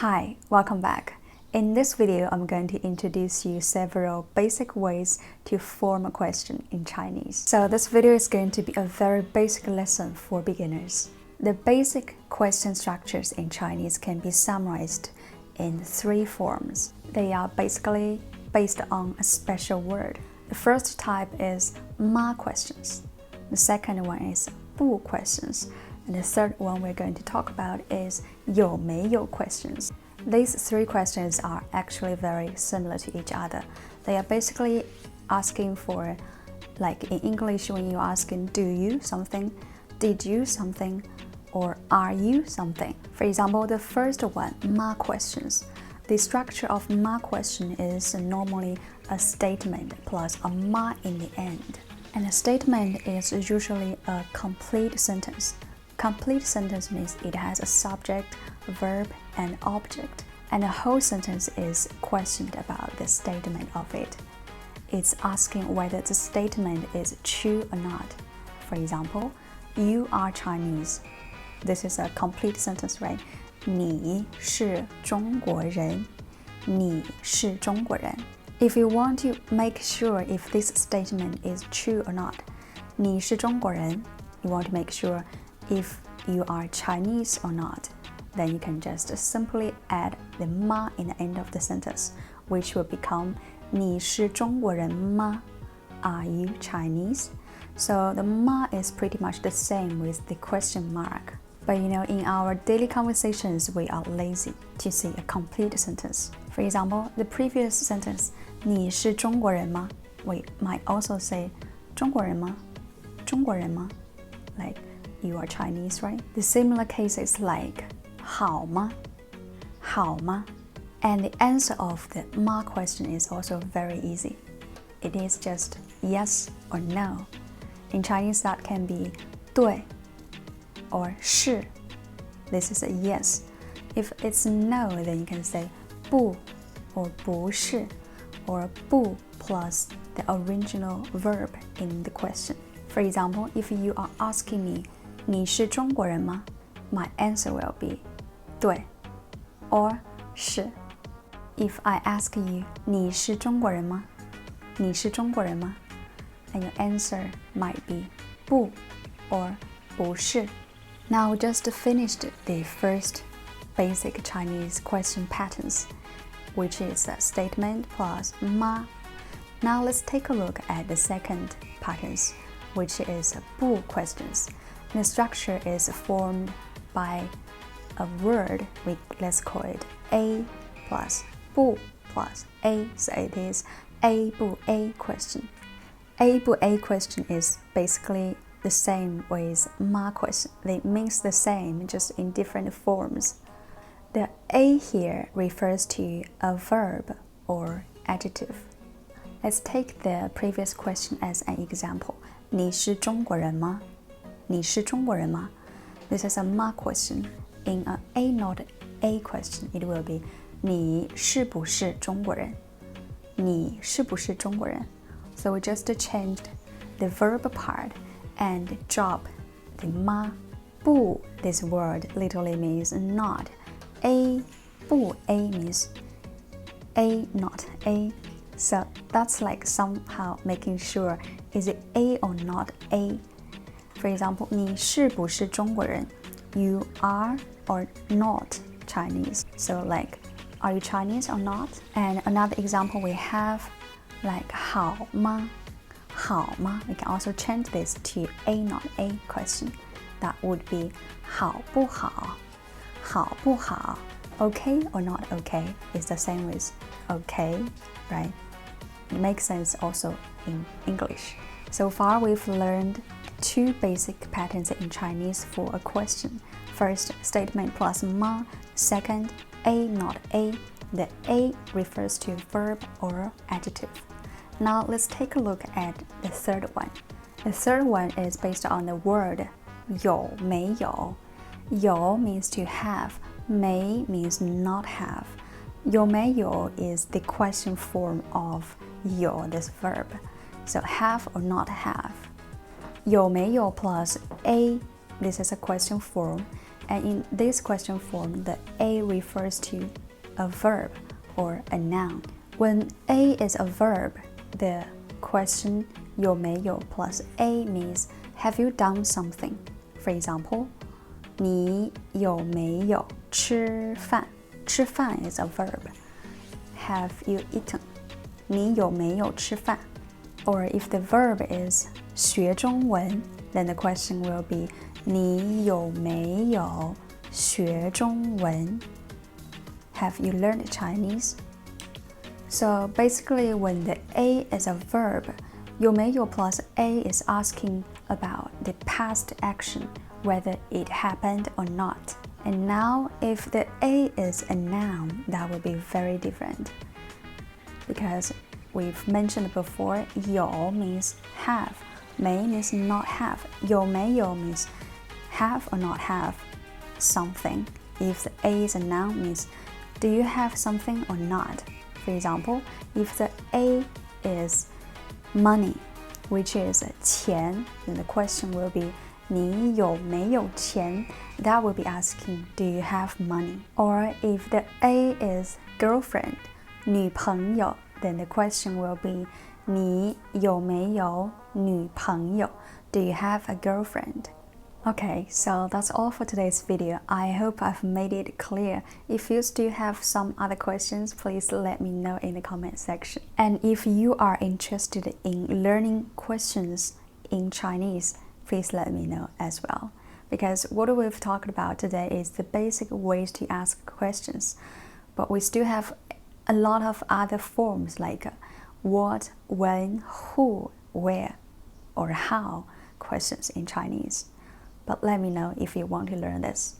Hi, welcome back. In this video, I'm going to introduce you several basic ways to form a question in Chinese. So this video is going to be a very basic lesson for beginners. The basic question structures in Chinese can be summarized in 3 forms. They are basically based on a special word. The first type is ma questions. The second one is bu questions. And the third one we're going to talk about is 有没有 questions. These 3 questions are actually very similar to each other. They are basically asking for, like in English, when you're asking do you something, did you something, or are you something. For example, the first one, ma questions. The structure of ma question is normally a statement plus a ma in the end. And a statement is usually a complete sentence. Complete sentence means it has a subject, a verb, and object, and the whole sentence is questioned about the statement of it. It's asking whether the statement is true or not. For example, you are Chinese. This is a complete sentence, right? 你是中国人。你是中国人。If you want to make sure if this statement is true or not, 你是中国人, you want to make sure if you are Chinese or not, then you can just simply add the ma in the end of the sentence, which will become 你是中国人吗? Are you Chinese? So the ma is pretty much the same with the question mark. But you know, in our daily conversations, we are lazy to say a complete sentence. For example, the previous sentence, 你是中国人吗? We might also say 中国人吗? 中国人吗? Like, you are Chinese, right? The similar cases like 好吗? 好吗? And the answer of the ma question is also very easy. It is just yes or no. In Chinese, that can be 对 or 是. This is a yes. If it's no, then you can say 不 or 不是 or 不 plus the original verb in the question. For example, if you are asking me 你是中国人吗? My answer will be 对 or 是. If I ask you 你是中国人吗? 你是中国人吗? And your answer might be 不 or 不是. Now we just finished the first basic Chinese question patterns, which is a statement plus ma. Now let's take a look at the second patterns, which is 不 questions. The structure is formed by a word, let's call it A plus 不 plus A. So it is A 不 A question. A 不 A question is basically the same with ma question. It means the same, just in different forms. The A here refers to a verb or adjective. Let's take the previous question as an example. 你是中国人吗? 你是中国人吗? This is a ma question. In an A not A question, it will be 你是不是中国人? 你是不是中国人? So we just changed the verb part and drop the ma. 不 this word literally means not. A 不 A means A not A. So that's like somehow making sure is it A or not A. For example, 你是不是中国人? You are or not Chinese. So like, are you Chinese or not? And another example we have like 好吗? 好吗? We can also change this to A not A question. That would be 好不好? 好不好? Okay or not okay is the same with okay, right? It makes sense also in English. So far we've learned 2 basic patterns in Chinese for a question. First, statement plus ma. Second, A not A. The A refers to verb or adjective. Now let's take a look at the third one. The third one is based on the word 有没有. 有 means to have, 没 means not have. 有没有 is the question form of 有, this verb. So have or not have. 有没有 plus A, this is a question form, And in this question form, the A refers to a verb or a noun. When A is a verb, the question 有没有 plus A means have you done something? For example, 你有没有吃饭? 吃饭 is a verb. Have you eaten? 你有没有吃饭? Or if the verb is 学中文, then the question will be 你有没有学中文? Have you learned Chinese? So basically, when the A is a verb, 有没有 plus A is asking about the past action, whether it happened or not. And now, if the A is a noun, that will be very different. Because we've mentioned before, 有 means have, 没 means not have. 有没有 means have or not have something. If the A is a noun, means do you have something or not? For example, if the A is money, which is 钱, then the question will be 你有没有钱? That will be asking, do you have money? Or if the A is girlfriend, 女朋友, then the question will be 你有没有女朋友? Do you have a girlfriend? Okay, so that's all for today's video. I hope I've made it clear. If you still have some other questions, please let me know in the comment section. And if you are interested in learning questions in Chinese, please let me know as well. Because what we've talked about today is the basic ways to ask questions. But we still have a lot of other forms like what, when, who, where, or how questions in Chinese. But let me know if you want to learn this.